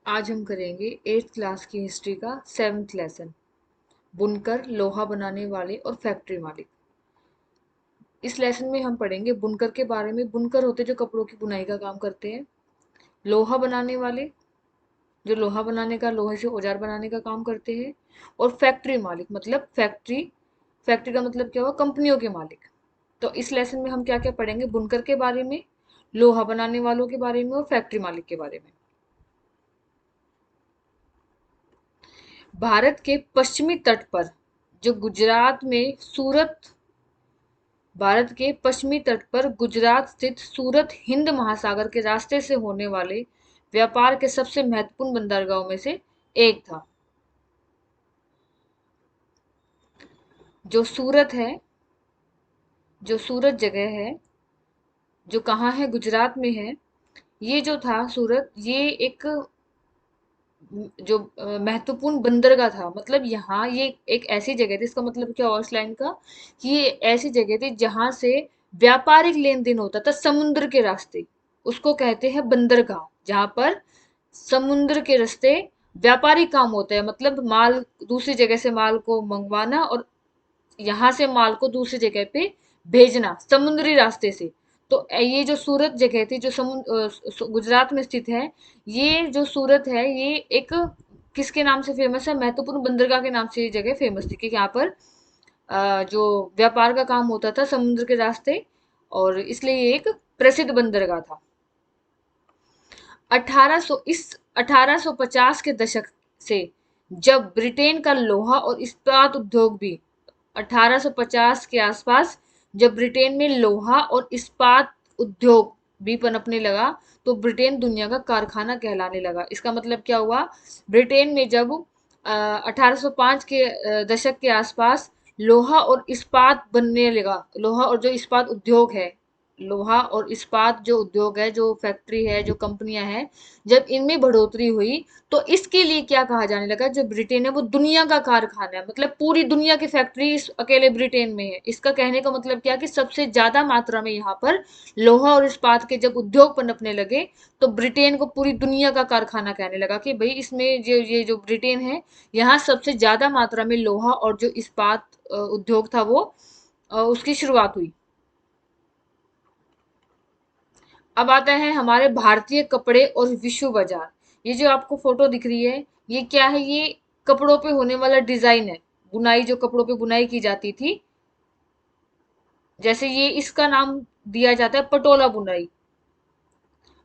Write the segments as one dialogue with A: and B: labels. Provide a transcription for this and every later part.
A: आज हम करेंगे 8th क्लास की हिस्ट्री का 7th लेसन। बुनकर, लोहा बनाने वाले और फैक्ट्री मालिक। इस लेसन में हम पढ़ेंगे बुनकर के बारे में। बुनकर होते जो कपड़ों की बुनाई का काम करते हैं। लोहा बनाने वाले, जो लोहा बनाने का, लोहे से औजार बनाने का काम करते हैं। और फैक्ट्री मालिक मतलब फैक्ट्री, फैक्ट्री का मतलब क्या हुआ, कंपनियों के मालिक। तो इस लेसन में हम क्या क्या पढ़ेंगे, बुनकर के बारे में, लोहा बनाने वालों के बारे में और फैक्ट्री मालिक के बारे में। भारत के पश्चिमी तट पर, जो गुजरात में सूरत, भारत के पश्चिमी तट पर गुजरात स्थित सूरत हिंद महासागर के रास्ते से होने वाले व्यापार के सबसे महत्वपूर्ण बंदरगाहों में से एक था। जो सूरत है, जो सूरत जगह है, जो कहाँ है, गुजरात में है। ये जो था सूरत, ये एक जो महत्वपूर्ण बंदरगाह था। मतलब यहाँ ये एक ऐसी जगह थी, इसका मतलब क्या हुआ इस लाइन का, कि ये ऐसी जगह थी जहां से व्यापारिक लेन देन होता था समुद्र के रास्ते। उसको कहते हैं बंदरगाह, जहां पर समुद्र के रास्ते व्यापारिक काम होते हैं। मतलब माल, दूसरी जगह से माल को मंगवाना और यहाँ से माल को दूसरी जगह पे भेजना समुद्री रास्ते से। तो ये जो सूरत जगह थी, जो समुद्र गुजरात में स्थित है, ये जो सूरत है, ये एक किसके नाम से फेमस है, महत्वपूर्ण बंदरगाह के नाम से ये जगह फेमस थी, कि यहाँ पर जो व्यापार का काम होता था समुद्र के रास्ते, और इसलिए ये एक प्रसिद्ध बंदरगाह था। 1800, इस 1850 के दशक से, जब ब्रिटेन का लोहा और इस्पात उद्योग भी, 1850 के आसपास जब ब्रिटेन में लोहा और इस्पात उद्योग भी पनपने लगा, तो ब्रिटेन दुनिया का कारखाना कहलाने लगा। इसका मतलब क्या हुआ, ब्रिटेन में जब 1805 के दशक के आसपास लोहा और इस्पात बनने लगा, लोहा और जो इस्पात उद्योग है, लोहा और इस्पात जो उद्योग है, जो फैक्ट्री है, जो कंपनियां हैं, जब इनमें बढ़ोतरी हुई, तो इसके लिए क्या कहा जाने लगा, जो ब्रिटेन है वो दुनिया का कारखाना है। मतलब पूरी दुनिया की फैक्ट्री इस अकेले ब्रिटेन में है। इसका कहने का मतलब क्या, कि सबसे ज्यादा मात्रा में यहाँ पर लोहा और इस्पात के जब उद्योग पनपने लगे, तो ब्रिटेन को पूरी दुनिया का कारखाना कहने लगा, कि भाई इसमें जो ये जो ब्रिटेन है, यहाँ सबसे ज्यादा मात्रा में लोहा और जो इस्पात उद्योग था वो उसकी शुरुआत हुई। अब आता है हमारे भारतीय कपड़े और विश्व बाजार। ये जो आपको फोटो दिख रही है, ये क्या है, ये कपड़ों पे होने वाला डिजाइन है। बुनाई, जो कपड़ों पे बुनाई की जाती थी, जैसे ये इसका नाम दिया जाता है पटोला बुनाई।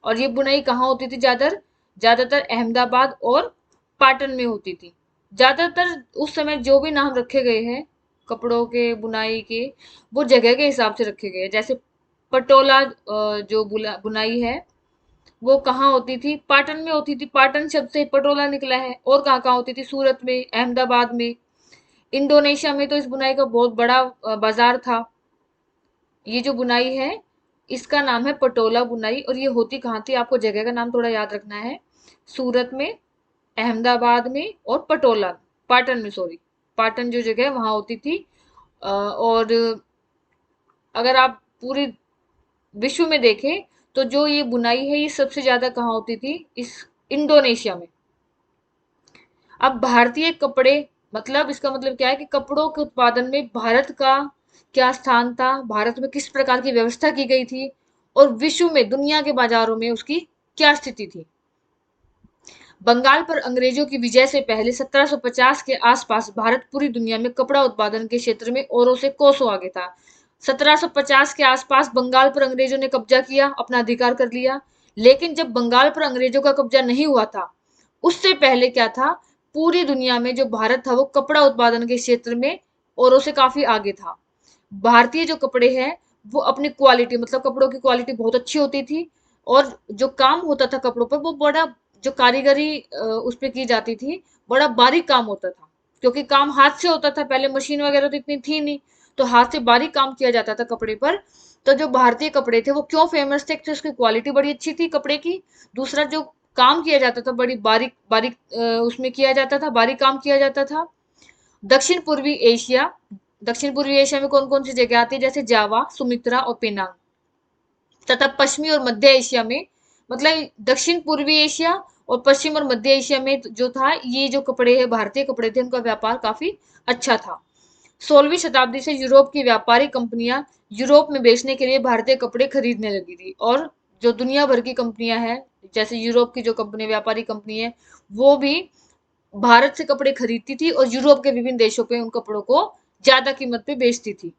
A: और ये बुनाई कहाँ होती थी, ज्यादातर ज्यादातर अहमदाबाद और पाटन में होती थी। ज्यादातर उस समय जो भी नाम रखे गए हैं कपड़ों के बुनाई के, वो जगह के हिसाब से रखे गए हैं। जैसे पटोला जो बुनाई है, वो कहाँ होती थी, पाटन में होती थी। पाटन शब्द से पटोला निकला है। और कहाँ कहाँ होती थी, सूरत में, अहमदाबाद में। इंडोनेशिया में तो इस बुनाई का बहुत बड़ा बाजार था। ये जो बुनाई है, इसका नाम है पटोला बुनाई। और ये होती कहाँ थी, आपको जगह का नाम थोड़ा याद रखना है। सूरत में, अहमदाबाद में और पटोला, पाटन में, सॉरी, पाटन जो जगह है वहां होती थी। और अगर आप पूरी विश्व में देखें, तो जो ये बुनाई है, ये सबसे ज्यादा कहाँ होती थी, इस इंडोनेशिया में। अब भारतीय कपड़े, मतलब इसका मतलब क्या है, कि कपड़ों के उत्पादन में भारत का क्या स्थान था, भारत में किस प्रकार की व्यवस्था की गई थी, और विश्व में, दुनिया के बाजारों में उसकी क्या स्थिति थी। बंगाल पर अंग्रेजों की विजय से पहले 1750 के आसपास भारत पूरी दुनिया में कपड़ा उत्पादन के क्षेत्र में औरों से कोसों आगे था। 1750 के आसपास बंगाल पर अंग्रेजों ने कब्जा किया, अपना अधिकार कर लिया। लेकिन जब बंगाल पर अंग्रेजों का कब्जा नहीं हुआ था, उससे पहले क्या था, पूरी दुनिया में जो भारत था वो कपड़ा उत्पादन के क्षेत्र में औरों से काफी आगे था। भारतीय जो कपड़े हैं, वो अपनी क्वालिटी, मतलब कपड़ों की क्वालिटी बहुत अच्छी होती थी। और जो काम होता था कपड़ों पर, वो बड़ा, जो कारीगरी उस पे की जाती थी, बड़ा बारीक काम होता था। क्योंकि काम हाथ से होता था, पहले मशीन वगैरह तो इतनी थी नहीं, तो हाथ से बारीक काम किया जाता था कपड़े पर। तो जो भारतीय कपड़े थे वो क्यों फेमस थे, तो उसकी क्वालिटी बड़ी अच्छी थी कपड़े की। दूसरा, जो काम किया जाता था, बड़ी बारीक बारीक उसमें किया जाता था, बारीक काम किया जाता था। दक्षिण पूर्वी एशिया, दक्षिण पूर्वी एशिया में कौन कौन सी जगह आती है, जैसे जावा, सुमित्रा और पेनांग। तथा पश्चिमी और मध्य एशिया में, मतलब दक्षिण पूर्वी एशिया और पश्चिम और मध्य एशिया में जो था, ये जो कपड़े है, भारतीय कपड़े थे, उनका व्यापार काफी अच्छा था। 16वीं शताब्दी से यूरोप की व्यापारी कंपनियां यूरोप में बेचने के लिए भारतीय कपड़े खरीदने लगी थी, और जो दुनिया भर की कंपनियां हैं, जैसे यूरोप की जो कंपनी, व्यापारी कंपनी है, वो भी भारत से कपड़े खरीदती थी और यूरोप के विभिन्न देशों पे उन कपड़ों को ज्यादा कीमत पे बेचती थी।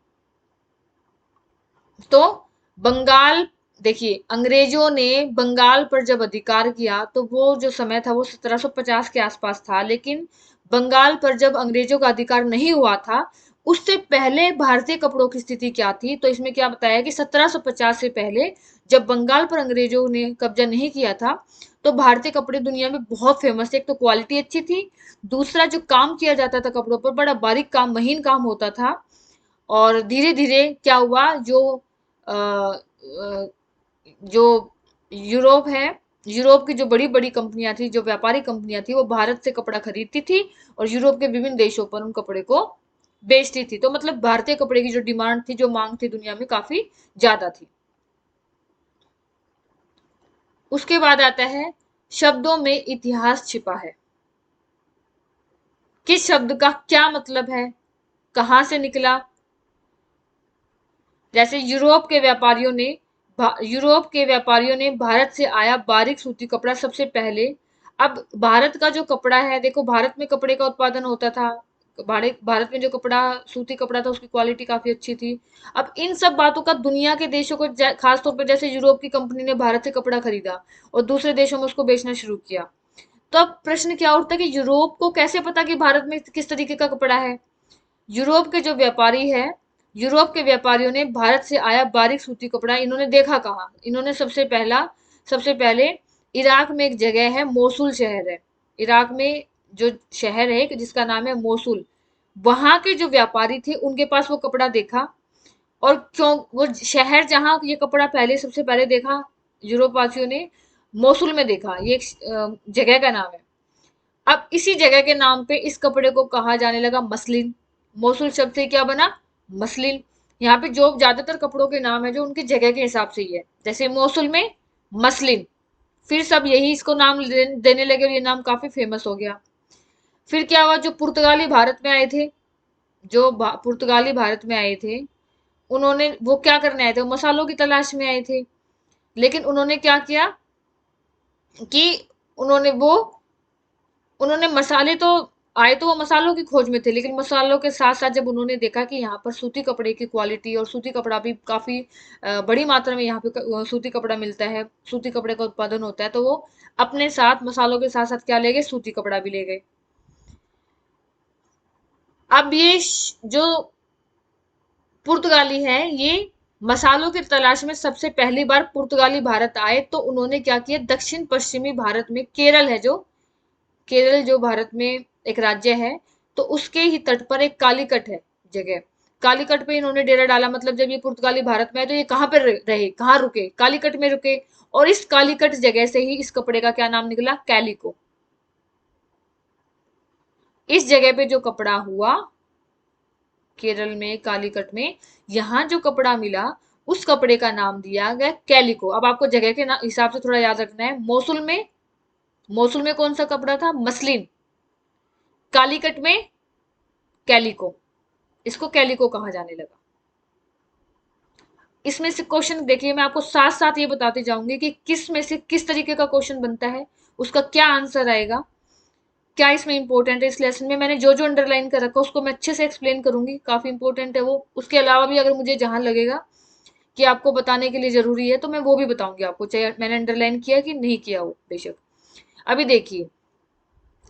A: तो बंगाल, देखिए अंग्रेजों ने बंगाल पर जब अधिकार किया तो वो जो समय था वो 1750 के आसपास था, लेकिन बंगाल पर जब अंग्रेजों का अधिकार नहीं हुआ था, उससे पहले भारतीय कपड़ों की स्थिति क्या थी, तो इसमें क्या बताया कि 1750 से पहले जब बंगाल पर अंग्रेजों ने कब्जा नहीं किया था, तो भारतीय कपड़े दुनिया में बहुत फेमस थे। एक तो क्वालिटी अच्छी थी, दूसरा जो काम किया जाता था कपड़ों पर, बड़ा बारीक काम, महीन काम होता था। और धीरे धीरे क्या हुआ, अ, अ, जो यूरोप है, यूरोप की जो बड़ी बड़ी कंपनियां थी, जो व्यापारी कंपनियां थी, वो भारत से कपड़ा खरीदती थी और यूरोप के विभिन्न देशों पर उन कपड़े को बेचती थी। तो मतलब भारतीय कपड़े की जो डिमांड थी, जो मांग थी, दुनिया में काफी ज्यादा थी। उसके बाद आता है शब्दों में इतिहास छिपा है। किस शब्द का क्या मतलब है, कहां से निकला? जैसे यूरोप के व्यापारियों ने भारत से आया बारीक सूती कपड़ा सबसे पहले। अब भारत का जो कपड़ा है, देखो भारत में कपड़े का उत्पादन होता था, भारत में जो कपड़ा, सूती कपड़ा था, उसकी क्वालिटी काफी अच्छी थी। अब इन सब बातों का दुनिया के देशों को, खास तौर पर जैसे यूरोप की कंपनी ने भारत से कपड़ा खरीदा और दूसरे देशों में उसको बेचना शुरू किया, तो अब प्रश्न क्या उठता है कि यूरोप को कैसे पता कि भारत में किस तरीके का कपड़ा है? यूरोप के जो व्यापारी है, यूरोप के व्यापारियों ने भारत से आया बारीक सूती कपड़ा इन्होंने देखा कहाँ? इन्होंने सबसे पहले इराक में एक जगह है, मोसुल शहर है, इराक में जो शहर है जिसका नाम है मोसुल, वहां के जो व्यापारी थे उनके पास वो कपड़ा देखा। और क्यों वो शहर जहां ये कपड़ा पहले, सबसे पहले देखा यूरोप वासियों ने, मोसुल में देखा, ये एक जगह का नाम है। अब इसी जगह के नाम पे इस कपड़े को कहा जाने लगा मसलिन। मोसुल शब्द से क्या बना? मसलिन। यहाँ पे जो ज्यादातर कपड़ों के नाम है जो उनकी जगह के हिसाब से ही है, जैसे मोसुल में मसलिन, फिर सब यही इसको नाम देने लगे और ये नाम काफी फेमस हो गया। फिर क्या हुआ, जो पुर्तगाली भारत में आए थे, पुर्तगाली भारत में आए थे, उन्होंने, वो क्या करने आए थे? वो मसालों की तलाश में आए थे। लेकिन उन्होंने क्या किया कि उन्होंने वो उन्होंने मसाले तो, आए तो वो मसालों की खोज में थे, लेकिन मसालों के साथ साथ जब उन्होंने देखा कि यहाँ पर सूती कपड़े की क्वालिटी, और सूती कपड़ा भी काफी बड़ी मात्रा में यहाँ पे सूती कपड़ा मिलता है, सूती कपड़े का उत्पादन होता है, तो वो अपने साथ मसालों के साथ साथ क्या ले गए? सूती कपड़ा भी ले गए। अब ये जो पुर्तगाली है, ये मसालों की तलाश में सबसे पहली बार पुर्तगाली भारत आए, तो उन्होंने क्या किया, दक्षिण पश्चिमी भारत में, केरल जो भारत में एक राज्य है, तो उसके ही तट पर एक कालीकट है जगह, कालीकट पे इन्होंने डेरा डाला। मतलब जब ये पुर्तगाली भारत में आए तो ये कहाँ पर रहे, कहाँ रुके? कालीकट में रुके। और इस कालीकट जगह से ही इस कपड़े का क्या नाम निकला? कैलिको। इस जगह पे जो कपड़ा हुआ, केरल में कालीकट में, यहाँ जो कपड़ा मिला, उस कपड़े का नाम दिया गया कैलिको। अब आपको जगह के हिसाब से थोड़ा याद रखना है। मोसुल में कौन सा कपड़ा था? मसलिन। कालीकट में कैलिको, इसको कैलिको कहा जाने लगा। इसमें से क्वेश्चन देखिए, मैं आपको साथ साथ ये बताते जाऊंगी कि किस में से किस तरीके का क्वेश्चन बनता है, उसका क्या आंसर आएगा, क्या इसमें इंपॉर्टेंट है। इस लेसन में मैंने जो जो अंडरलाइन कर रखा है उसको मैं अच्छे से एक्सप्लेन करूंगी, काफी इंपॉर्टेंट है वो। उसके अलावा भी अगर मुझे जहां लगेगा कि आपको बताने के लिए जरूरी है, तो मैं वो भी बताऊंगी आपको, चाहे मैंने अंडरलाइन किया कि नहीं किया हो, बेशक। अभी देखिए,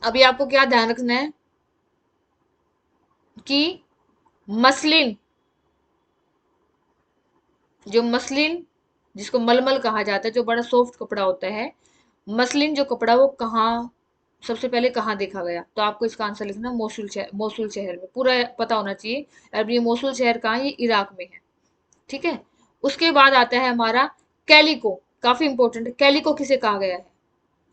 A: अभी आपको क्या ध्यान रखना है कि मसलिन, जो मसलिन जिसको मलमल कहा जाता है, जो बड़ा सॉफ्ट कपड़ा होता है, मसलिन जो कपड़ा, वो कहाँ, सबसे पहले कहाँ देखा गया? तो आपको इसका आंसर लिखना, मोसुल शहर में, पूरा पता होना चाहिए। अब ये मोसुल शहर कहाँ है? ये इराक में है, ठीक है। उसके बाद आता है हमारा कैलिको, काफी इंपॉर्टेंट है। कैलिको किसे कहा गया है?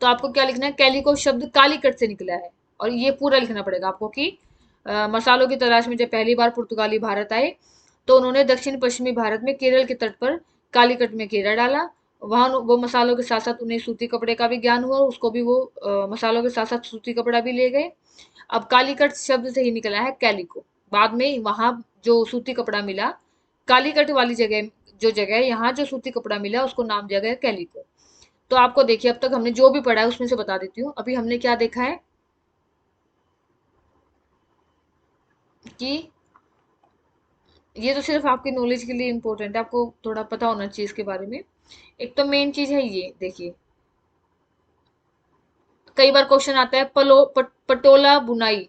A: तो आपको क्या लिखना है? कैलिको शब्द कालीकट से निकला है, और ये पूरा लिखना पड़ेगा आपको कि मसालों की तलाश में जब पहली बार पुर्तगाली भारत आए, तो उन्होंने दक्षिण पश्चिमी भारत में केरल के तट पर कालीकट में घेरा डाला, वहां वो मसालों के साथ साथ उन्हें सूती कपड़े का भी ज्ञान हुआ, उसको भी वो मसालों के साथ साथ सूती कपड़ा भी ले गए। अब कालीकट शब्द से ही निकला है कैलिको। बाद में वहां जो सूती कपड़ा मिला, कालीकट वाली जगह, जो जगह है यहाँ जो सूती कपड़ा मिला उसको नाम दिया गया कैलिको। तो आपको देखिए, अब तक हमने जो भी पढ़ा है उसमें से बता देती हूँ। अभी हमने क्या देखा है कि ये तो सिर्फ आपकी नॉलेज के लिए इंपॉर्टेंट है, आपको थोड़ा पता होना चाहिए इसके बारे में। एक तो मेन चीज है ये देखिए, कई बार क्वेश्चन आता है पटोला बुनाई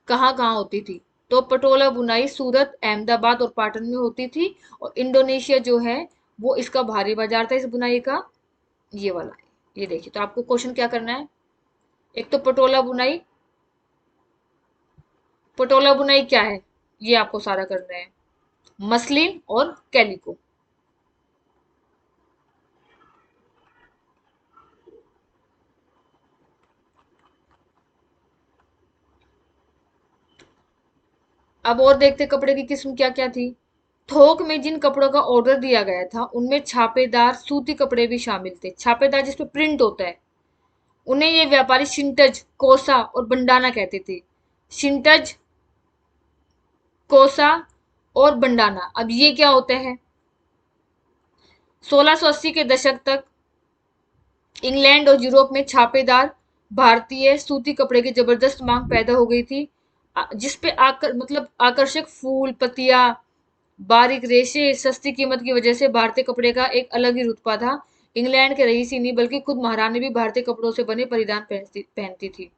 A: कहाँ कहाँ होती थी। तो पटोला बुनाई सूरत, अहमदाबाद और पाटन में होती थी। और इंडोनेशिया जो है वो इसका भारी बाजार था इस बुनाई का, ये वाला है। ये देखिए, तो आपको क्वेश्चन क्या करना है, एक तो पटोला बुनाई, पटोला बुनाई क्या है ये आपको सारा करना है, मसलिन और कैलिको। अब और देखते कपड़े की किस्म क्या क्या थी। थोक में जिन कपड़ों का ऑर्डर दिया गया था उनमें छापेदार सूती कपड़े भी शामिल थे। छापेदार जिसपे प्रिंट होता है उन्हें ये व्यापारी शिंटज, कोसा और बंडाना कहते थे। शिंटज, कोसा और बंडाना, अब ये क्या होते हैं। 1680 के दशक तक इंग्लैंड और यूरोप में छापेदार भारतीय सूती कपड़े की जबरदस्त मांग पैदा हो गई थी, जिसपे मतलब आकर्षक फूल, पत्तियां, बारीक रेशे, सस्ती कीमत की वजह से भारतीय कपड़े का एक अलग ही रुतबा था। इंग्लैंड के रईस ही नहीं बल्कि खुद महारानी भी भारतीय कपड़ों से बने परिधान पहनती थी।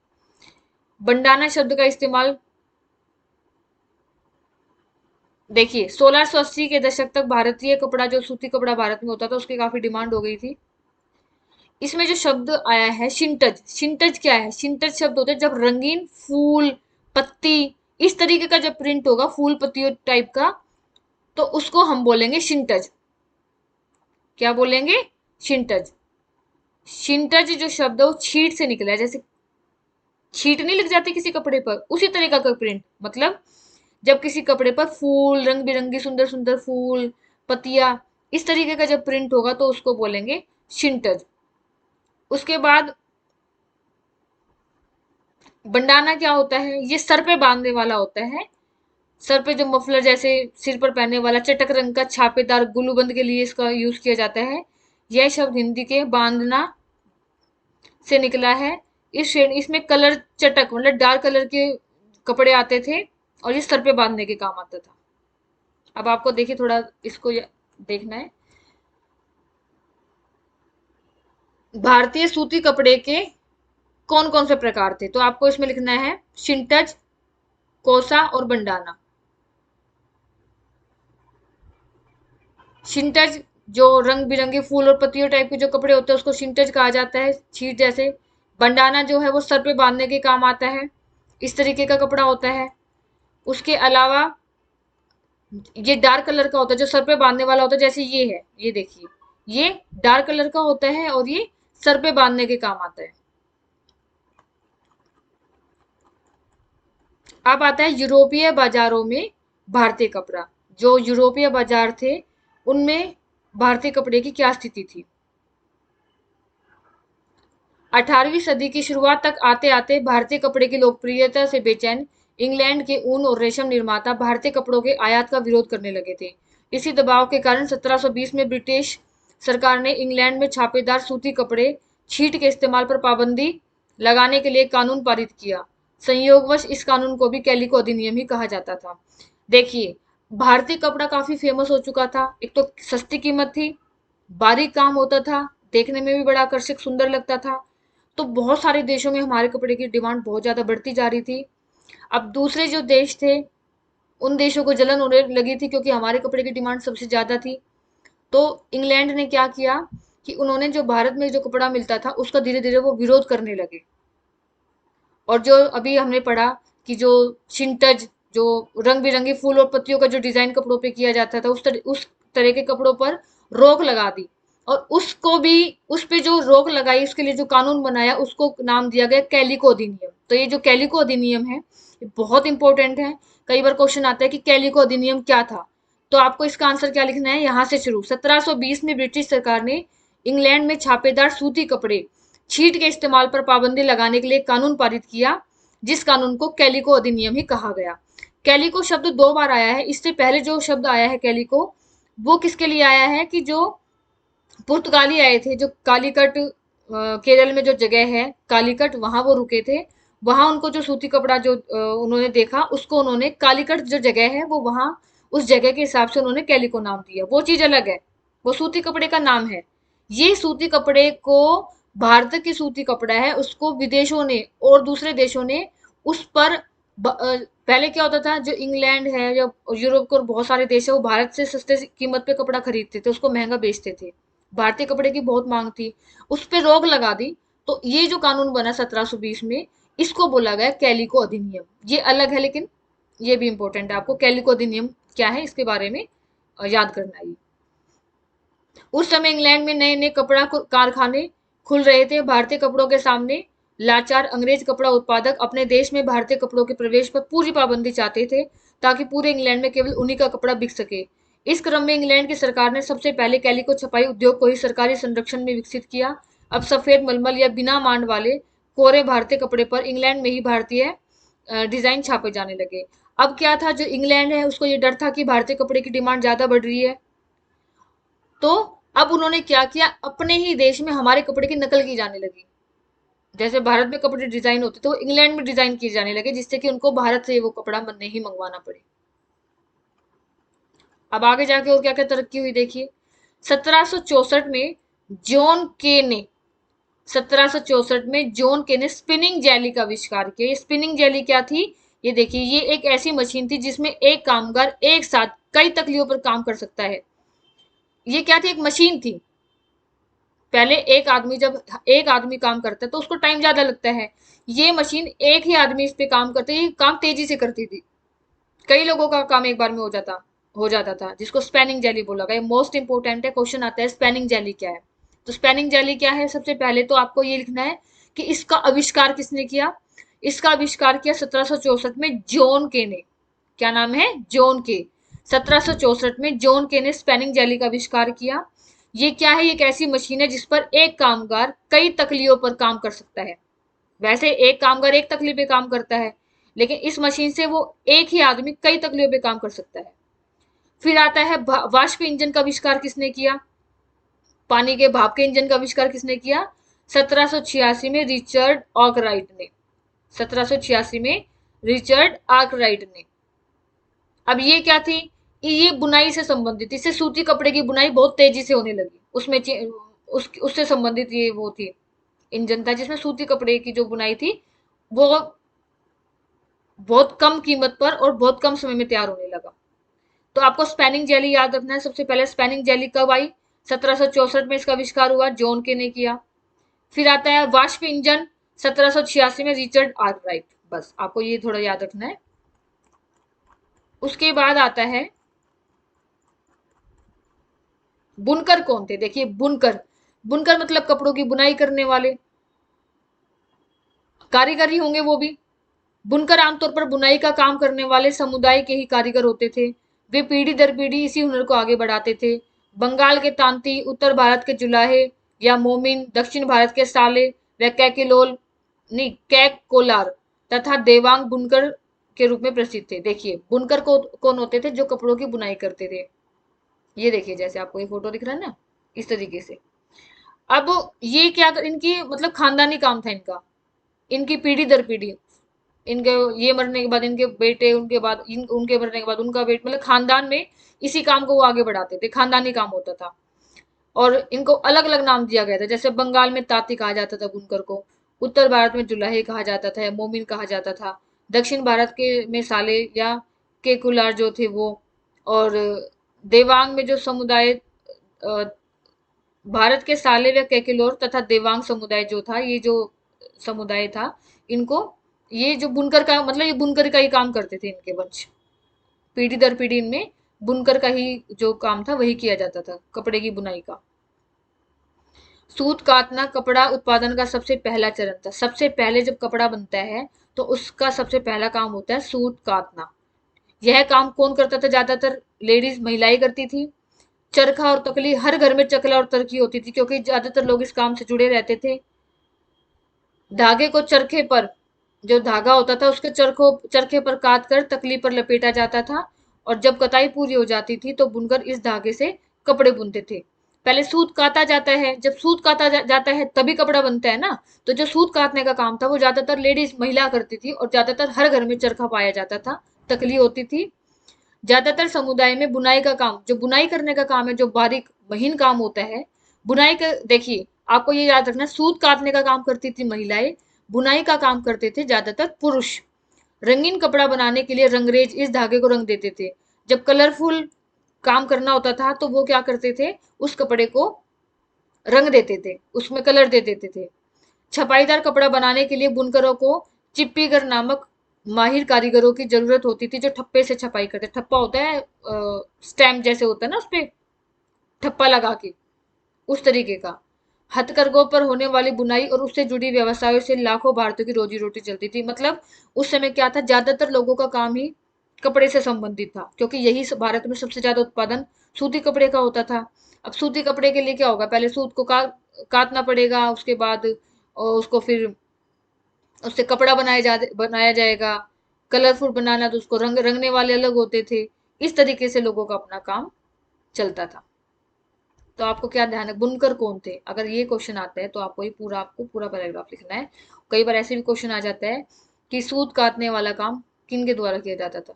A: बंडाना शब्द का इस्तेमाल देखिए, 1680 के दशक तक भारतीय कपड़ा, जो सूती कपड़ा भारत में होता था, उसकी काफी डिमांड हो गई थी। इसमें जो शब्द आया है शिंटज, शिंटज क्या है, शिंटज शब्द होता है जब रंगीन फूल, पत्ती, इस तरीके का जब प्रिंट होगा फूल पत्तियों टाइप का, तो उसको हम बोलेंगे शिंटज। क्या बोलेंगे, शिंटज। शिंटज जो शब्द है वो छीट से निकला है, जैसे छीट नहीं लग जाती किसी कपड़े पर, उसी तरीका का प्रिंट, मतलब जब किसी कपड़े पर फूल, रंग बिरंगी सुंदर सुंदर फूल, पतिया, इस तरीके का जब प्रिंट होगा तो उसको बोलेंगे शिंटज। उसके बाद बंडाना क्या होता है, ये सर पे बांधने वाला होता है। सर पे जो मफलर जैसे सिर पर पहनने वाला चटक रंग का छापेदार गुलूबंद के लिए इसका यूज किया जाता है। यह शब्द हिंदी के बांधना से निकला है। इस श्रेणी, इसमें कलर चटक मतलब डार्क कलर के कपड़े आते थे और ये सर पे बांधने के काम आता था। अब आपको देखिए थोड़ा इसको देखना है। भारतीय सूती कपड़े के कौन कौन से प्रकार थे, तो आपको इसमें लिखना है शिंटज, कोसा और बंडाना। शिंटज जो रंग बिरंगे फूल और पत्तियों टाइप के जो कपड़े होते हैं उसको शिंटज कहा जाता है, छीट जैसे। बंडाना जो है वो सर पे बांधने के काम आता है, इस तरीके का कपड़ा होता है। उसके अलावा ये डार्क कलर का होता है, जो सर पे बांधने वाला होता है, जैसे ये है, ये देखिए, ये डार्क कलर का होता है और ये सर पे बांधने के काम आता है। अब आता है यूरोपीय बाजारों में भारतीय कपड़ा। जो यूरोपीय बाजार थे उनमें भारतीय कपड़े की क्या स्थिति थी। 18वीं सदी की शुरुआत तक आते आते भारतीय कपड़े की लोकप्रियता से बेचैन इंग्लैंड के ऊन और रेशम निर्माता भारतीय कपड़ों के आयात का विरोध करने लगे थे। इसी दबाव के कारण 1720 में ब्रिटिश सरकार ने इंग्लैंड में छापेदार सूती कपड़े छीट के इस्तेमाल पर पाबंदी लगाने के लिए कानून पारित किया। संयोगवश इस कानून को भी कैलिको अधिनियम ही कहा जाता था। देखिए, भारतीय कपड़ा काफी फेमस हो चुका था। एक तो सस्ती कीमत थी, बारीक काम होता था, देखने में भी बड़ा आकर्षक सुंदर लगता था। तो बहुत सारे देशों में हमारे कपड़े की डिमांड बहुत ज्यादा बढ़ती जा रही थी। अब दूसरे जो देश थे उन देशों को जलन होने लगी थी क्योंकि हमारे कपड़े की डिमांड सबसे ज्यादा थी। तो इंग्लैंड ने क्या किया कि उन्होंने जो भारत में जो कपड़ा मिलता था उसका धीरे धीरे वो विरोध करने लगे। और जो अभी हमने पढ़ा कि जो शिंटज, जो रंग बिरंगे फूल और पत्तियों का जो डिजाइन कपड़ों पे किया जाता था, उस तरह के कपड़ों पर रोक लगा दी। और उसको भी, उस पे जो रोक लगाई, उसके लिए जो कानून बनाया उसको नाम दिया गया कैलिको अधिनियम। तो ये जो कैलिको अधिनियम है ये बहुत इंपॉर्टेंट है। कई बार क्वेश्चन आता है कि कैलिको अधिनियम क्या था। तो आपको इसका आंसर क्या लिखना है, यहां से शुरू। 1720 में ब्रिटिश सरकार ने इंग्लैंड में छापेदार सूती कपड़े छीट के इस्तेमाल पर पाबंदी लगाने के लिए कानून पारित किया, जिस कानून को कैलिको अधिनियम ही कहा गया। कैलिको शब्द 2 बार आया है। इससे पहले जो शब्द आया है कैलिको, वो किसके लिए आया है कि जो पुर्तगाली आए थे, जो कालीकट केरल में जो जगह है कालीकट, वहां वो रुके थे। वहां उनको जो सूती कपड़ा जो उन्होंने देखा, उसको उन्होंने कालीकट जो जगह है वो वहां उस जगह के हिसाब से उन्होंने कैलिको नाम दिया। वो चीज अलग है, वो सूती कपड़े का नाम है। ये सूती कपड़े को, भारत की सूती कपड़ा है, उसको विदेशों ने और दूसरे देशों ने उस पर पहले क्या होता था, जो इंग्लैंड है या यूरोप के और बहुत सारे देश है, वो भारत से सस्ते कीमत पे कपड़ा खरीदते थे, उसको महंगा बेचते थे। भारतीय कपड़े की बहुत मांग थी, उस पर रोक लगा दी। तो ये जो कानून बना 1720 में, इसको बोला गया कैलिको अधिनियम। ये अलग है, लेकिन ये भी इंपॉर्टेंट है, आपको कैलिको अधिनियम क्या है इसके बारे में याद करना है। उस समय इंग्लैंड में नए नए कपड़ा कारखाने खुल रहे थे। भारतीय कपड़ों के सामने लाचार अंग्रेज कपड़ा उत्पादक अपने देश में भारतीय कपड़ों के प्रवेश पर पूरी पाबंदी चाहते थे, ताकि पूरे इंग्लैंड में केवल उन्हीं का कपड़ा बिक सके। इस क्रम में इंग्लैंड की सरकार ने सबसे पहले कैलिको छपाई उद्योग को ही सरकारी संरक्षण में विकसित किया। अब सफेद मलमल या बिना मांड वाले कोरे भारतीय कपड़े पर इंग्लैंड में ही भारतीय डिजाइन छापे जाने लगे। अब क्या था, जो इंग्लैंड है उसको ये डर था कि भारतीय कपड़े की डिमांड ज्यादा बढ़ रही है, तो अब उन्होंने क्या किया, अपने ही देश में हमारे कपड़े की नकल की जाने लगी। जैसे भारत में कपड़े डिजाइन होते थे, वो इंग्लैंड में डिजाइन किए जाने लगे, जिससे कि उनको भारत से वो कपड़ा नहीं मंगवाना पड़े। अब आगे जाके और क्या क्या तरक्की हुई देखिए। 1764 में जॉन के ने 1764 में जॉन के ने स्पिनिंग जेली का आविष्कार किया। ये स्पिनिंग जेली क्या थी, ये देखिए, ये एक ऐसी मशीन थी जिसमें एक कामगार एक साथ कई तकलियों पर काम कर सकता है। ये क्या थी, एक मशीन थी। पहले एक आदमी, जब एक आदमी काम करता है तो उसको टाइम ज्यादा लगता है। ये मशीन एक ही आदमी इस पे काम करते, ये काम तेजी से करती थी, कई लोगों का काम एक बार में हो जाता था, जिसको स्पैनिंग जेली बोला गया। मोस्ट इंपोर्टेंट है, क्वेश्चन आता है स्पैनिंग जेली क्या है। तो स्पैनिंग जेली क्या है, सबसे पहले तो आपको ये लिखना है कि इसका आविष्कार किसने किया। इसका आविष्कार किया 1764 में जॉन के ने। क्या नाम है, जॉन के। 1764 में जॉन के ने स्पैनिंग जेली का आविष्कार किया। ये क्या है, एक ऐसी मशीन है जिस पर एक कामगार कई तकलियों पर काम कर सकता है। वैसे एक कामगार एक तकली पे काम करता है, लेकिन इस मशीन से वो एक ही आदमी कई तकलियों पे काम कर सकता है। फिर आता है वाष्प इंजन का आविष्कार किसने किया, पानी के भाप के इंजन का आविष्कार किसने किया, 1786 में रिचर्ड आर्कराइट ने। 1786 में रिचर्ड आर्कराइट ने। अब ये क्या थी, ये बुनाई से संबंधित, इससे सूती कपड़े की बुनाई बहुत तेजी से होने लगी। उसमें उससे संबंधित ये वो थी, इंजन था जिसमें सूती कपड़े की जो बुनाई थी वो बहुत कम कीमत पर और बहुत कम समय में तैयार होने लगा। तो आपको स्पैनिंग जेली याद रखना है। सबसे पहले स्पैनिंग जेली कब आई, 1764 में इसका आविष्कार हुआ, जॉन के ने किया। फिर आता है वाष्प इंजन, 1786 में रिचर्ड आर्कराइट। बस आपको ये थोड़ा याद रखना है। उसके बाद आता है बुनकर कौन थे। देखिए, बुनकर, बुनकर मतलब कपड़ों की बुनाई करने वाले कारीगर ही होंगे वो भी। बुनकर आमतौर पर बुनाई का काम करने वाले समुदाय के ही कारीगर होते थे। वे पीढ़ी दर पीढ़ी इसी हुनर को आगे बढ़ाते थे। बंगाल के तांती, उत्तर भारत के जुलाहे या मोमिन, दक्षिण भारत के साले व कैकिलोल नहीं कैक कोलार तथा देवांग बुनकर के रूप में प्रसिद्ध थे। देखिए, बुनकर को कौन होते थे, जो कपड़ों की बुनाई करते थे। ये देखिए, जैसे आपको ये फोटो दिख रहा है ना, इस तरीके से। अब ये क्या इनकी मतलब खानदानी काम था इनका, इनकी पीढ़ी दर पीढ़ी, इनके ये मरने के बाद इनके बेटे, उनके बाद उनके मरने के बाद उनका बेट, मतलब खानदान में इसी काम को वो आगे बढ़ाते थे, खानदानी काम होता था। और इनको अलग अलग नाम दिया गया था। जैसे बंगाल में तांती कहा जाता था बुनकर को, उत्तर भारत में जुलाहे कहा जाता था, मोमिन कहा जाता था, दक्षिण भारत के में साले या केकुलार जो थे वो, और देवांग में जो समुदाय, भारत के साले व कैकिलोर तथा देवांग समुदाय जो था, ये जो समुदाय था, इनको ये जो बुनकर का मतलब ये बुनकर का ही काम करते थे इनके वंश। पीढ़ी दर पीढ़ी इनमें बुनकर का ही जो काम था वही किया जाता था, कपड़े की बुनाई का। सूत काटना कपड़ा उत्पादन का सबसे पहला चरण था। सबसे पहले जब कपड़ा बनता है तो उसका सबसे पहला काम होता है सूत काटना। यह काम कौन करता था? ज्यादातर लेडीज, महिलाएं करती थी। चरखा और तकली, हर घर में चकला और तरकी होती थी क्योंकि ज्यादातर लोग इस काम से जुड़े रहते थे। धागे को चरखे पर, जो धागा होता था उसके चरखे पर काट कर तकली पर लपेटा जाता था, और जब कताई पूरी हो जाती थी तो बुनकर इस धागे से कपड़े बुनते थे। पहले सूत काता जाता है, जब सूत काता जाता है तभी कपड़ा बनता है ना। तो जो सूत काटने का काम था वो ज्यादातर लेडीज, महिला करती थी, और ज्यादातर हर घर में चरखा पाया जाता था, तकली होती थी। ज्यादातर समुदाय में बुनाई का काम, जो बुनाई करने का काम है, जो बारीक महीन काम होता है, बुनाई का, देखिए आपको ये याद रखना, सूत काटने का काम करती थी महिलाएं, बुनाई का काम करते थे ज्यादातर पुरुष। रंगीन कपड़ा बनाने के लिए रंगरेज इस धागे को रंग देते थे। जब कलरफुल काम करना होता था तो वो क्या करते थे, उस कपड़े को रंग देते थे, उसमें कलर दे देते थे। छपाईदार कपड़ा बनाने के लिए बुनकरों को चिप्पीगर नामक माहिर कारीगरों की जरूरत होती थी, जो ठप्पे से छपाई करते। ठप्पा होता है, स्टैम्प जैसे होता है ना, उसपे ठप्पा लगा के, उस तरीके का। हथकरघों पर होने वाली बुनाई और उससे जुड़ी व्यवसायों से लाखों भारतीयों की रोजी रोटी चलती थी। मतलब उस समय क्या था, ज्यादातर लोगों का काम ही कपड़े से संबंधित था, क्योंकि यही भारत में सबसे ज्यादा उत्पादन सूती कपड़े का होता था। अब सूती कपड़े के लिए क्या होगा, पहले सूत को काटना पड़ेगा, उसके बाद उसको फिर उससे कपड़ा बनाया जाएगा। कलरफुल बनाना तो उसको रंगने वाले अलग होते थे। इस तरीके से लोगों का अपना काम चलता था। तो आपको क्या ध्यान है, बुनकर कौन थे? अगर ये क्वेश्चन आता है तो आपको पूरा पैराग्राफ लिखना है। कई बार ऐसे भी क्वेश्चन आ जाता है कि सूत काटने वाला काम किन के द्वारा किया जाता था?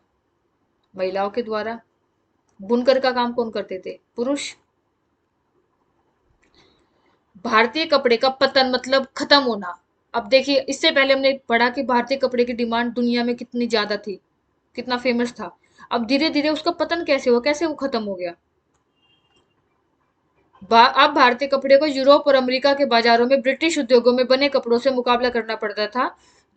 A: महिलाओं के द्वारा। बुनकर का काम कौन करते थे? पुरुष। भारतीय कपड़े का पतन मतलब खत्म होना। अब देखिए, इससे पहले हमने पढ़ा कि भारतीय कपड़े की डिमांड दुनिया में कितनी ज्यादा थी, कितना फेमस था। अब धीरे धीरे उसका पतन कैसे हुआ, कैसे वो खत्म हो गया? अब भारतीय कपड़े को यूरोप और अमेरिका के बाजारों में ब्रिटिश उद्योगों में बने कपड़ों से मुकाबला करना पड़ता था।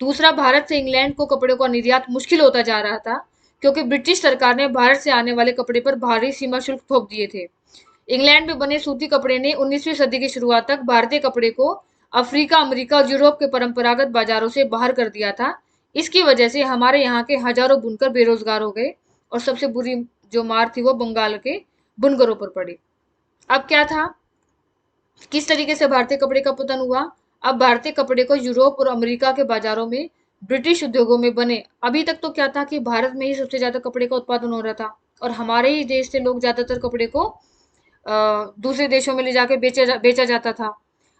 A: दूसरा, भारत से इंग्लैंड को कपड़े का निर्यात मुश्किल होता जा रहा था, क्योंकि ब्रिटिश सरकार ने भारत से आने वाले कपड़े पर भारी सीमा शुल्क थोप दिए थे। इंग्लैंड में बने सूती कपड़े ने 19वीं सदी की शुरुआत तक भारतीय कपड़े को अफ्रीका, अमेरिका और यूरोप के परंपरागत बाजारों से बाहर कर दिया था। इसकी वजह से हमारे यहाँ के हजारों बुनकर बेरोजगार हो गए, और सबसे बुरी जो मार थी वो बंगाल के बुनकरों पर पड़ी। अब क्या था, किस तरीके से भारतीय कपड़े का पतन हुआ? अब भारतीय कपड़े को यूरोप और अमेरिका के बाजारों में ब्रिटिश उद्योगों में बने, अभी तक तो क्या था कि भारत में ही सबसे ज्यादा कपड़े का उत्पादन हो रहा था, और हमारे ही देश से लोग ज्यादातर कपड़े को दूसरे देशों में ले जाके बेचा जाता था।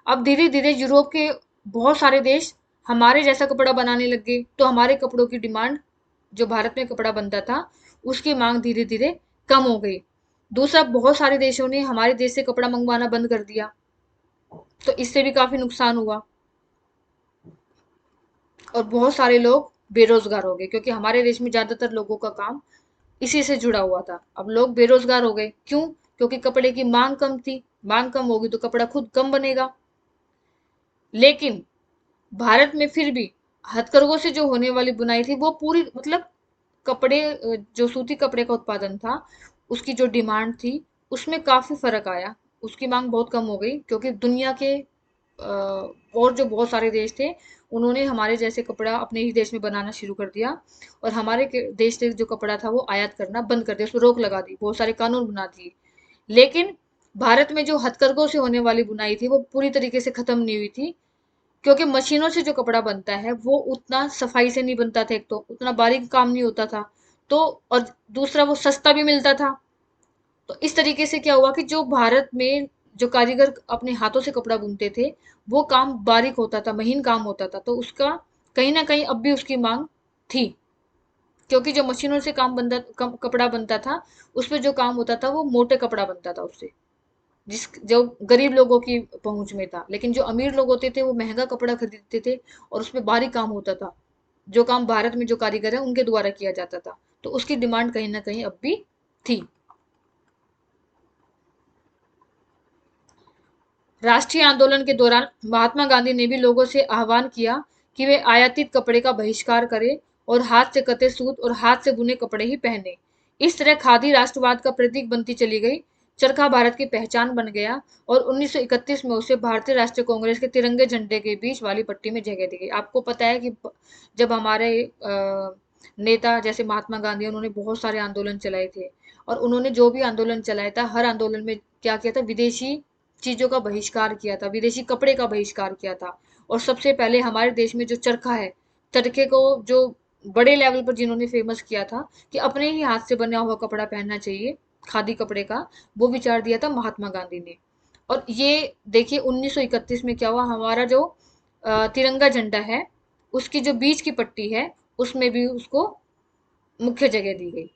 A: अब धीरे धीरे यूरोप के बहुत सारे देश हमारे जैसा कपड़ा बनाने लग गए, तो हमारे कपड़ों की डिमांड, जो भारत में कपड़ा बनता था उसकी मांग धीरे धीरे कम हो गई। दूसरा, बहुत सारे देशों ने हमारे देश से कपड़ा मंगवाना बंद कर दिया, तो इससे भी काफी नुकसान हुआ, और बहुत सारे लोग बेरोजगार हो गए, क्योंकि हमारे देश में ज्यादातर लोगों का काम इसी से जुड़ा हुआ था। अब लोग बेरोजगार हो गए, क्यों? क्योंकि कपड़े की मांग कम थी। मांग कम होगी तो कपड़ा खुद कम बनेगा। लेकिन भारत में फिर भी हथकरघों से जो होने वाली बुनाई थी वो पूरी, मतलब कपड़े, जो सूती कपड़े का उत्पादन था उसकी जो डिमांड थी उसमें काफी फर्क आया। उसकी मांग बहुत कम हो गई, क्योंकि दुनिया के और जो बहुत सारे देश थे उन्होंने हमारे जैसे कपड़ा अपने ही देश में बनाना शुरू कर दिया, और हमारे देश से जो कपड़ा था वो आयात करना बंद कर दिया, उसमें रोक लगा दी, बहुत सारे कानून बना दिए। लेकिन भारत में जो हथकरघों से होने वाली बुनाई थी वो पूरी तरीके से खत्म नहीं हुई थी, क्योंकि मशीनों से जो कपड़ा बनता है वो उतना सफाई से नहीं बनता था, एक तो उतना बारीक काम नहीं होता था, तो और दूसरा वो सस्ता भी मिलता था। तो इस तरीके से क्या हुआ कि जो भारत में जो कारीगर अपने हाथों से कपड़ा बुनते थे वो काम बारीक होता था, महीन काम होता था, तो उसका कहीं ना कहीं अब भी उसकी मांग थी, क्योंकि जो मशीनों से कपड़ा बनता था उसमें जो काम होता था वो मोटे कपड़ा बनता था उससे, जिस जो गरीब लोगों की पहुंच में था। लेकिन जो अमीर लोग होते थे वो महंगा कपड़ा खरीदते थे, और उसमें बारीक काम होता था, जो काम भारत में जो कारीगर है उनके द्वारा किया जाता था, तो उसकी डिमांड कहीं ना कहीं अब भी थी। राष्ट्रीय आंदोलन के दौरान महात्मा गांधी ने भी लोगों से आह्वान किया कि वे आयातित कपड़े का बहिष्कार करें और हाथ से कते सूत और हाथ से बुने कपड़े ही पहने। इस तरह खादी राष्ट्रवाद का प्रतीक बनती चली गई। चरखा भारत की पहचान बन गया, और 1931 में उसे भारतीय राष्ट्रीय कांग्रेस के तिरंगे झंडे के बीच वाली पट्टी में जगह दी गई। आपको पता है कि जब हमारे नेता जैसे महात्मा गांधी, उन्होंने बहुत सारे आंदोलन चलाए थे। और उन्होंने जो भी आंदोलन चलाया था, हर आंदोलन में क्या किया था, विदेशी चीजों का बहिष्कार किया था, विदेशी कपड़े का बहिष्कार किया था। और सबसे पहले हमारे देश में जो चरखा है, चरखे को जो बड़े लेवल पर जिन्होंने फेमस किया था कि अपने ही हाथ से बना हुआ कपड़ा पहनना चाहिए, खादी कपड़े का, वो विचार दिया था महात्मा गांधी ने। और ये देखिए 1931 में क्या हुआ, हमारा जो तिरंगा झंडा है, उसकी जो बीच की पट्टी है, उसमें भी उसको मुख्य जगह दी गई।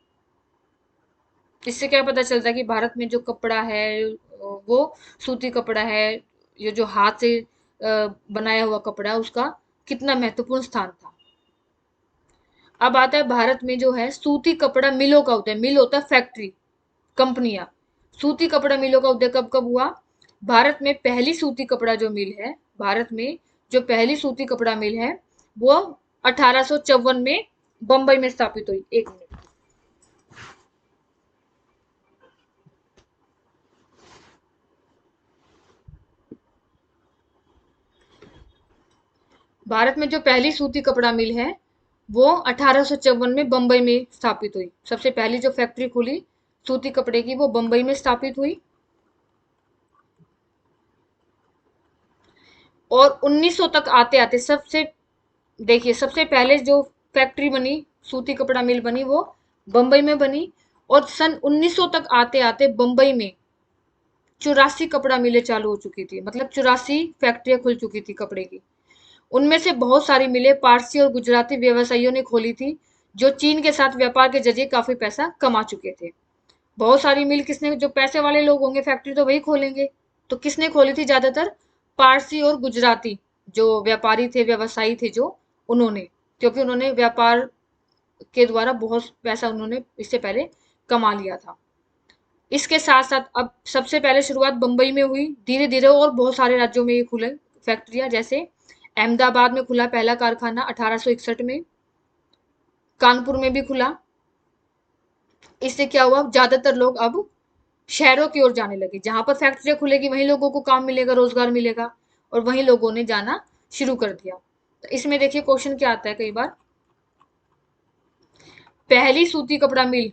A: इससे क्या पता चलता है कि भारत में जो कपड़ा है वो सूती कपड़ा है, ये जो हाथ से बनाया हुआ कपड़ा है, उसका कितना महत्वपूर्ण स्थान था। अब आता है भारत में जो है सूती कपड़ा मिलों का उदय, मिल होता है फैक्ट्री, कंपनियां। सूती कपड़ा मिलों का उदय कब कब हुआ? भारत में पहली सूती कपड़ा जो मिल है, भारत में जो पहली सूती कपड़ा मिल है, वो 1854 में बंबई में स्थापित हुई। एक मिनट। भारत में जो पहली सूती कपड़ा मिल है, वो 1854 में बंबई में स्थापित हुई। सबसे पहली जो फैक्ट्री खुली सूती कपड़े की, वो बंबई में स्थापित हुई। और 1900 तक आते आते सबसे, देखिए सबसे पहले जो फैक्ट्री बनी, सूती कपड़ा मिल बनी, वो बंबई में बनी। और सन 1900 तक आते आते बंबई में 84 कपड़ा मिलें चालू हो चुकी थी, मतलब 84 फैक्ट्रियां खुल चुकी थी कपड़े की। उनमें से बहुत सारी मिलें पारसी और गुजराती व्यवसायियों ने खोली थी, जो चीन के साथ व्यापार के जरिए काफी पैसा कमा चुके थे। बहुत सारी मिल किसने, जो पैसे वाले लोग होंगे फैक्ट्री तो वही खोलेंगे। तो किसने खोली थी? ज्यादातर पारसी और गुजराती जो व्यापारी थे, व्यवसायी थे, जो उन्होंने, क्योंकि उन्होंने व्यापार के द्वारा बहुत पैसा उन्होंने इससे पहले कमा लिया था। इसके साथ साथ अब सबसे पहले शुरुआत बंबई में हुई, धीरे धीरे और बहुत सारे राज्यों में ये खुले फैक्ट्रियां। जैसे अहमदाबाद में खुला पहला कारखाना 1861 में, कानपुर में भी खुला। इससे क्या हुआ, ज्यादातर लोग अब शहरों की ओर जाने लगे। जहां पर फैक्ट्रियां खुलेगी वहीं लोगों को काम मिलेगा, रोजगार मिलेगा, और वहीं लोगों ने जाना शुरू कर दिया। तो इसमें देखिए क्वेश्चन क्या आता है कई बार, पहली सूती कपड़ा मिल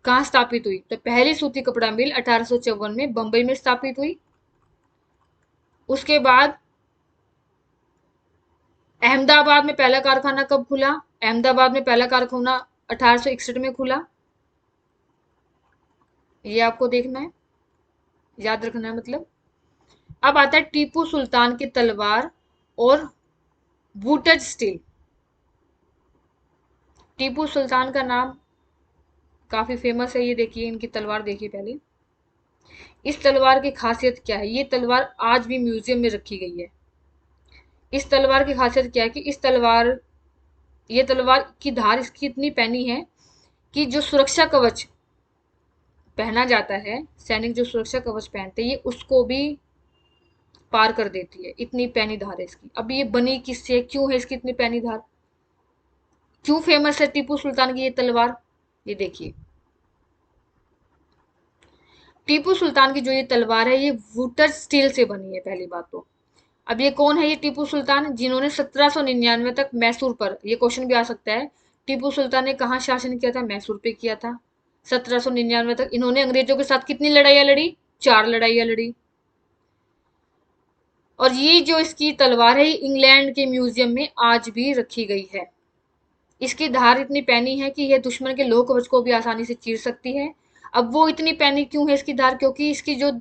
A: कहाँ स्थापित हुई? तो पहली सूती कपड़ा मिल 1854 में बंबई में स्थापित हुई। उसके बाद अहमदाबाद में पहला कारखाना कब खुला? अहमदाबाद में पहला कारखाना 1861 में खुला। ये आपको देखना है, याद रखना है मतलब। अब आता है टीपू सुल्तान की तलवार और वुटेज स्टील। टीपू सुल्तान का नाम काफी फेमस है, ये देखिए इनकी तलवार देखिए पहले। इस तलवार की खासियत क्या है? ये तलवार आज भी म्यूजियम में रखी गई है। इस तलवार की खासियत क्या है कि इस तलवार, ये तलवार की धार इसकी इतनी पैनी है कि जो सुरक्षा कवच पहना जाता है, सैनिक जो सुरक्षा कवच पहनते हैं, ये उसको भी पार कर देती है, इतनी पैनी धार है इसकी। अब ये बनी किससे, क्यों है इसकी इतनी पैनी धार, क्यों फेमस है टीपू सुल्तान की ये तलवार? ये देखिए, टीपू सुल्तान की जो ये तलवार है, ये वुटर स्टील से बनी है पहली बात तो। अब ये कौन है? ये टीपू सुल्तान, जिन्होंने 1799 तक मैसूर पर, ये क्वेश्चन भी आ सकता है, टीपू सुल्तान ने कहाँ शासन किया था? मैसूर पे किया था 1799 तक। इन्होंने अंग्रेजों के साथ कितनी लड़ाइयां लड़ी? 4 लड़ाइयां लड़ी। और ये जो इसकी तलवार है, ये इंग्लैंड के म्यूजियम में आज भी रखी गई है। इसकी धार इतनी पैनी है कि यह दुश्मन के लोह कवच को भी आसानी से चीर सकती है। अब वो इतनी पैनी क्यों है इसकी धार? क्योंकि इसकी जो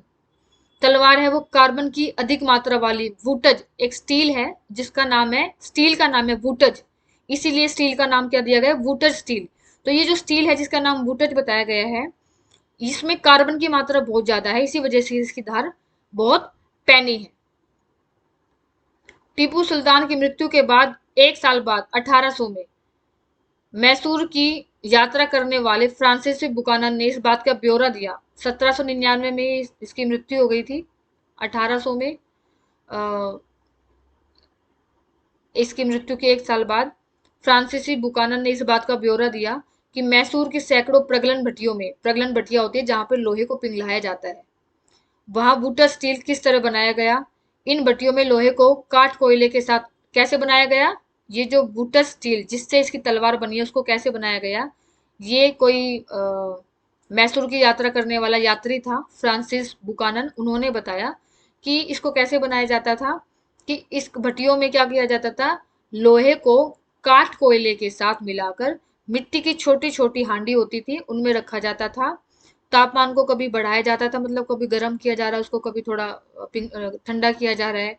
A: तलवार है वो कार्बन की अधिक मात्रा वाली वुटज, एक स्टील है जिसका नाम है, स्टील का नाम है वुटज, इसीलिए स्टील का नाम क्या दिया गया? वुटज स्टील। तो ये जो स्टील है जिसका नाम वुटज बताया गया है, इसमें कार्बन की मात्रा बहुत ज्यादा है, इसी वजह से इसकी धार बहुत पैनी है। टीपू सुल्तान की मृत्यु के बाद 1 साल बाद 1800 में मैसूर की यात्रा करने वाले फ्रांसीसी बुकानन ने इस बात का ब्यौरा दिया। 1799 में इसकी मृत्यु हो गई थी। 1800 में इसकी मृत्यु के 1 साल बाद फ्रांसीसी बुकानन ने इस बात का ब्यौरा दिया कि मैसूर की सैकड़ों प्रगलन भट्टियों में, प्रगलन भट्टियां होती है जहां पर लोहे को पिघलाया जाता है, वहां वुटर स्टील किस तरह बनाया गया। इन भट्टियों में लोहे को काठ कोयले के साथ कैसे बनाया गया? ये जो बूटर स्टील जिससे इसकी तलवार बनी है उसको कैसे बनाया गया, ये कोई मैसूर की यात्रा करने वाला यात्री था फ्रांसिस बुकानन, उन्होंने बताया कि इसको कैसे बनाया जाता था। कि इस भट्टियों में क्या किया जाता था, लोहे को काठ कोयले के साथ मिलाकर मिट्टी की छोटी छोटी हांडी होती थी उनमें रखा जाता था। तापमान को कभी बढ़ाया जाता था, मतलब कभी गर्म किया जा रहा है उसको, कभी थोड़ा ठंडा किया जा रहा है,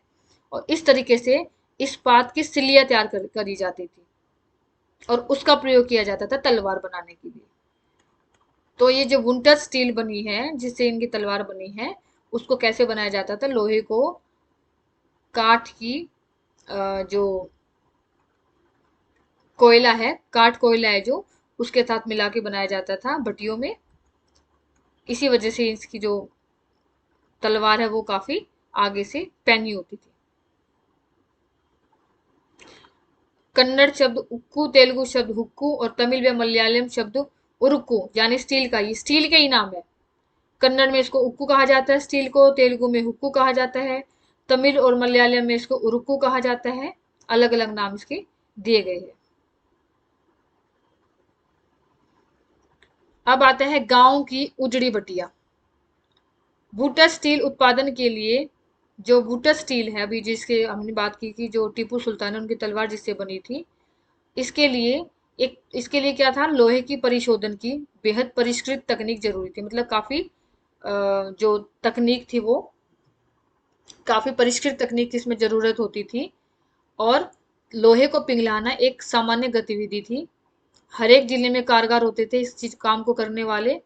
A: और इस तरीके से इस्पात की सिल्लियां तैयार करी जाती थी और उसका प्रयोग किया जाता था तलवार बनाने के लिए। तो ये जो वुंटर स्टील बनी है जिससे इनकी तलवार बनी है, उसको कैसे बनाया जाता था, लोहे को काठ की जो कोयला है, काठ कोयला है जो, उसके साथ मिला के बनाया जाता था भट्टियों में। इसी वजह से इसकी जो तलवार है वो काफी आगे से पैनी होती थी। कन्नड़ शब्द उक्कू, तेलुगु शब्द हुक्कू और तमिल व मलयालम शब्द उरुक्कू, यानी स्टील का, ये स्टील के ही नाम है। कन्नड़ में इसको उक्कू कहा जाता है स्टील को, तेलुगु में हुक्कू कहा जाता है, तमिल और मलयालम में इसको उरुक्कू कहा जाता है। अलग अलग नाम इसके दिए गए हैं। अब आता है गांव की उजड़ी भट्टिया। बूटा स्टील उत्पादन के लिए, जो बूटा स्टील है अभी जिसके हमने बात की कि जो टीपू सुल्तान है उनकी तलवार जिससे बनी थी, इसके लिए इसके लिए क्या था, लोहे की परिशोधन की बेहद परिष्कृत तकनीक जरूरी थी। मतलब काफी जो तकनीक थी वो काफी परिष्कृत तकनीक की इसमें जरूरत होती थी। और लोहे को पिघलाना एक सामान्य गतिविधि थी। हर एक जिले में कारीगर होते थे इस चीज काम को करने वाले,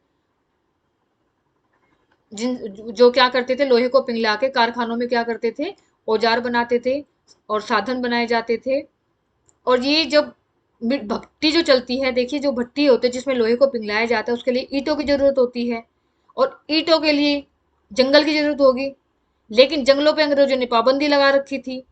A: जिन जो क्या करते थे, लोहे को पिघला के कारखानों में क्या करते थे, औजार बनाते थे और साधन बनाए जाते थे। और ये जब भट्टी जो चलती है, देखिए जो भट्टी होती है जिसमें लोहे को पिघलाया जाता है उसके लिए ईंटों की जरूरत होती है, और ईंटों के लिए जंगल की जरूरत होगी। लेकिन जंगलों पे अंग्रेजों ने पाबंदी लगा रखी थी।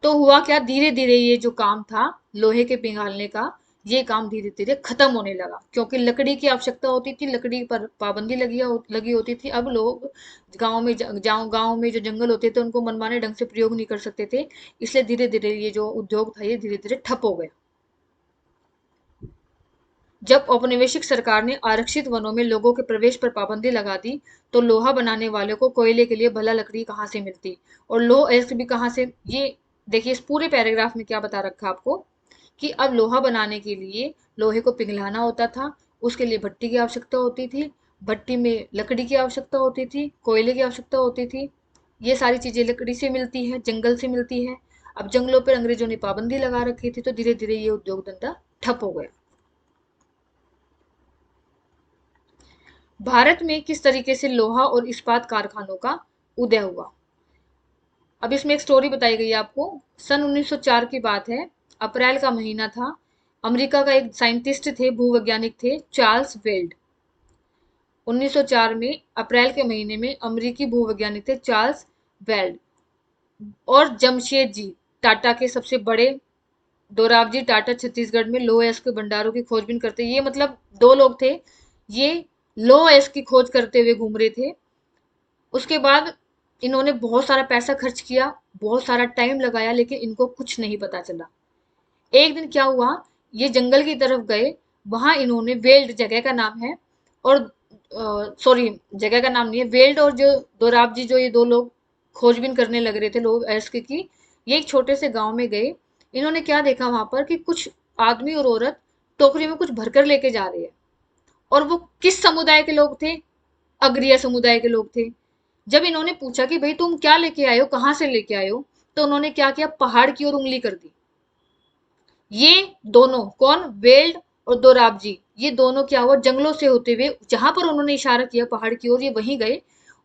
A: तो हुआ क्या, धीरे धीरे ये जो काम था लोहे के पिघालने का, ये काम धीरे धीरे खत्म होने लगा क्योंकि लकड़ी की आवश्यकता होती थी, लकड़ी पर पाबंदी लगी होती थी। अब लोग गांव में जो जंगल होते थे उनको मनमाने ढंग से प्रयोग नहीं कर सकते थे, इसलिए धीरे धीरे ये जो उद्योग था ये धीरे धीरे ठप हो गया। जब औपनिवेशिक सरकार ने आरक्षित वनों में लोगों के प्रवेश पर पाबंदी लगा दी, तो लोहा बनाने वालों को कोयले के लिए भला लकड़ी कहाँ से मिलती और लोह अयस्क भी कहाँ से। ये देखिए इस पूरे पैराग्राफ में क्या बता रखा आपको कि अब लोहा बनाने के लिए लोहे को पिघलाना होता था, उसके लिए भट्टी की आवश्यकता होती थी, भट्टी में लकड़ी की आवश्यकता होती थी, कोयले की आवश्यकता होती थी। ये सारी चीजें लकड़ी से मिलती है, जंगल से मिलती है। अब जंगलों पर अंग्रेजों ने पाबंदी लगा रखी थी, तो धीरे धीरे ये उद्योग धंधा ठप हो गया। भारत में किस तरीके से लोहा और इस्पात कारखानों का उदय हुआ। अब इसमें एक स्टोरी बताई गई है आपको। सन 1904 की बात है, अप्रैल का महीना था। अमेरिका का एक साइंटिस्ट थे, भूवैज्ञानिक थे, चार्ल्स वेल्ड। 1904 में अप्रैल के महीने में अमेरिकी भूवैज्ञानिक थे चार्ल्स वेल्ड और जमशेदजी टाटा के सबसे बड़े दोराबजी टाटा छत्तीसगढ़ में लो एस के भंडारों की खोजबीन करते, ये मतलब दो लोग थे, ये लो एस की खोज करते हुए घूम रहे थे। उसके बाद इन्होंने बहुत सारा पैसा खर्च किया, बहुत सारा टाइम लगाया, लेकिन इनको कुछ नहीं पता चला। एक दिन क्या हुआ, ये जंगल की तरफ गए, वहां इन्होंने वेल्ड जगह का नाम है, और सॉरी जगह का नाम नहीं है, वेल्ड और जो दोराबजी जो ये दो लोग खोजबीन करने लग रहे थे लोग एस्क की, ये एक छोटे से गांव में गए। इन्होंने क्या देखा वहां पर कि कुछ आदमी और औरत टोकरी में कुछ भरकर लेके जा रहे हैं, और वो किस समुदाय के लोग थे, अग्रिया समुदाय के लोग थे। जब इन्होंने पूछा कि भाई तुम क्या लेके आए हो, कहाँ से लेके आए हो, तो उन्होंने क्या किया, पहाड़ की ओर उंगली कर दी। ये दोनों कौन, वेल्ड और दोराबजी, ये दोनों क्या हुआ, जंगलों से होते हुए जहां पर उन्होंने इशारा किया पहाड़ की ओर, ये वहीं गए।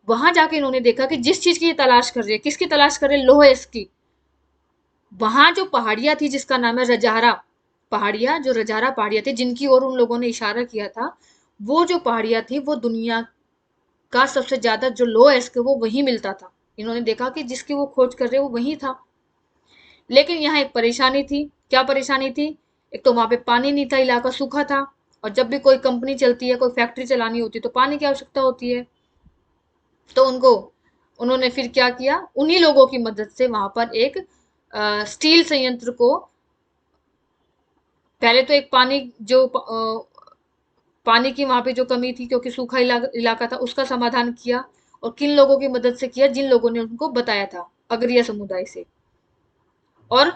A: वहां जाके इन्होंने देखा कि जिस चीज की ये तलाश कर रहे हैं, किसकी तलाश कर रहे हैं, लोहे इसकी। वहां जो पहाड़ियां थी जिसका नाम है रजहारा पहाड़ियां, जो रजहारा पहाड़ियां थी जिनकी ओर उन लोगों ने इशारा किया था, वो जो पहाड़ियां थी वो दुनिया का सबसे ज्यादा जो लो एस्क वो वहीं मिलता था। इन्होंने देखा कि जिसकी वो खोज कर रहे वो वहीं था। लेकिन यहाँ एक परेशानी थी। क्या परेशानी थी, एक तो वहां पे पानी नहीं था, इलाका सूखा था, और जब भी कोई कंपनी चलती है, कोई फैक्ट्री चलानी होती है तो पानी की आवश्यकता होती है। तो उन्होंने फिर क्या किया, उन्हीं लोगों की मदद से वहां पर एक स्टील संयंत्र को पहले तो एक पानी जो पानी की वहां पे जो कमी थी, क्योंकि सूखा इलाका था, उसका समाधान किया। और किन लोगों की मदद से किया? जिन लोगों ने उनको बताया था, अगरिया समुदाय से। और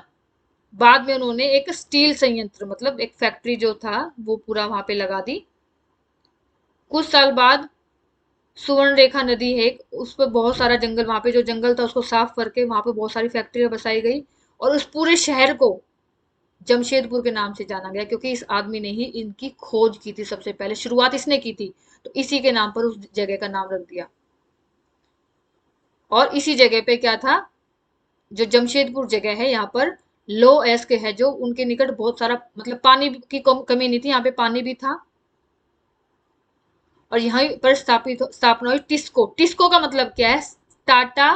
A: बाद में उन्होंने एक स्टील संयंत्र, मतलब एक फैक्ट्री जो था, वो पूरा वहां पे लगा दी। कुछ साल बाद सुवर्ण रेखा नदी है एक, उस पर बहुत सारा जंगल, वहां पे जो जंगल था उसको साफ करके वहां पे बहुत सारी फैक्ट्रियां बसाई गई। और उस पूरे शहर को जमशेदपुर के नाम से जाना गया, क्योंकि इस आदमी ने ही इनकी खोज की थी, सबसे पहले शुरुआत इसने की थी। तो इसी के नाम पर उस जगह का नाम रख दिया। और इसी जगह पे क्या था, जो जमशेदपुर जगह है, यहाँ पर लो एस्क है, जो उनके निकट बहुत सारा, मतलब पानी की कमी नहीं थी, यहाँ पे पानी भी था। और यहाँ पर स्थापना हुई टिस्को। टिस्को का मतलब क्या है? Tata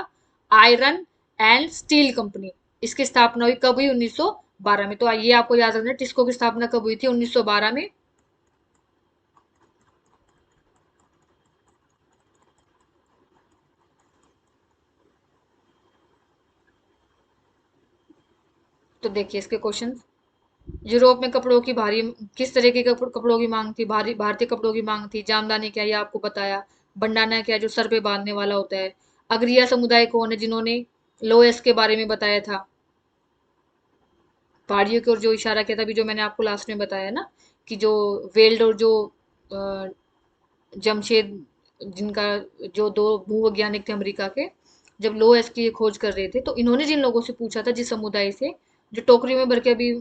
A: iron and steel company. इसकी स्थापना हुई कब हुई? 1912 में। तो ये आपको याद रखना, टिस्को की स्थापना कब हुई थी? 1912 में। तो देखिए इसके क्वेश्चन। यूरोप में कपड़ों की भारी, किस तरह के कपड़ों की मांग थी? भारी भारतीय कपड़ों की मांग थी। जामदानी क्या, ये आपको बताया। बंडाना क्या, जो सर पे बांधने वाला होता है। अग्रिया समुदाय कौन है? जिन्होंने लोएस के बारे में बताया था, पहाड़ियों की ओर जो इशारा किया था, अभी जो मैंने आपको लास्ट में बताया ना, कि जो वेल्ड और जो अ, जमशेद, जिनका, जो दो भूवैज्ञानिक थे अमेरिका के, जब लोएस की खोज कर रहे थे, तो इन्होंने जिन लोगों से पूछा था, जिस समुदाय से, जो टोकरी में भर के, अभी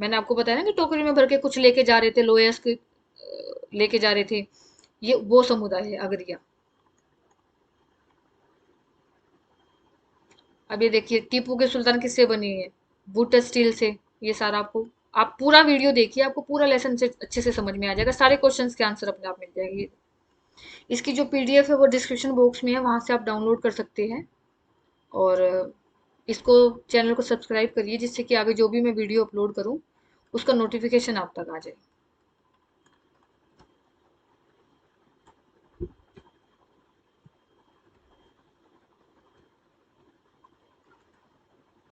A: मैंने आपको बताया ना कि टोकरी में भर के कुछ लेके जा रहे थे, लोएस के लेके जा रहे थे, ये वो समुदाय है अगरिया। अब ये देखिए, टीपू के सुल्तान किससे बनी है? बूट स्टील से। ये सारा आपको, आप पूरा वीडियो देखिए, आपको पूरा लेसन से अच्छे से समझ में आ जाएगा, सारे क्वेश्चंस के आंसर अपने आप मिल जाएंगे। इसकी जो पीडीएफ है वो डिस्क्रिप्शन बॉक्स में है, वहां से आप डाउनलोड कर सकते हैं। और इसको, चैनल को सब्सक्राइब करिए, जिससे कि आगे जो भी मैं वीडियो अपलोड करूँ उसका नोटिफिकेशन आप तक आ जाए।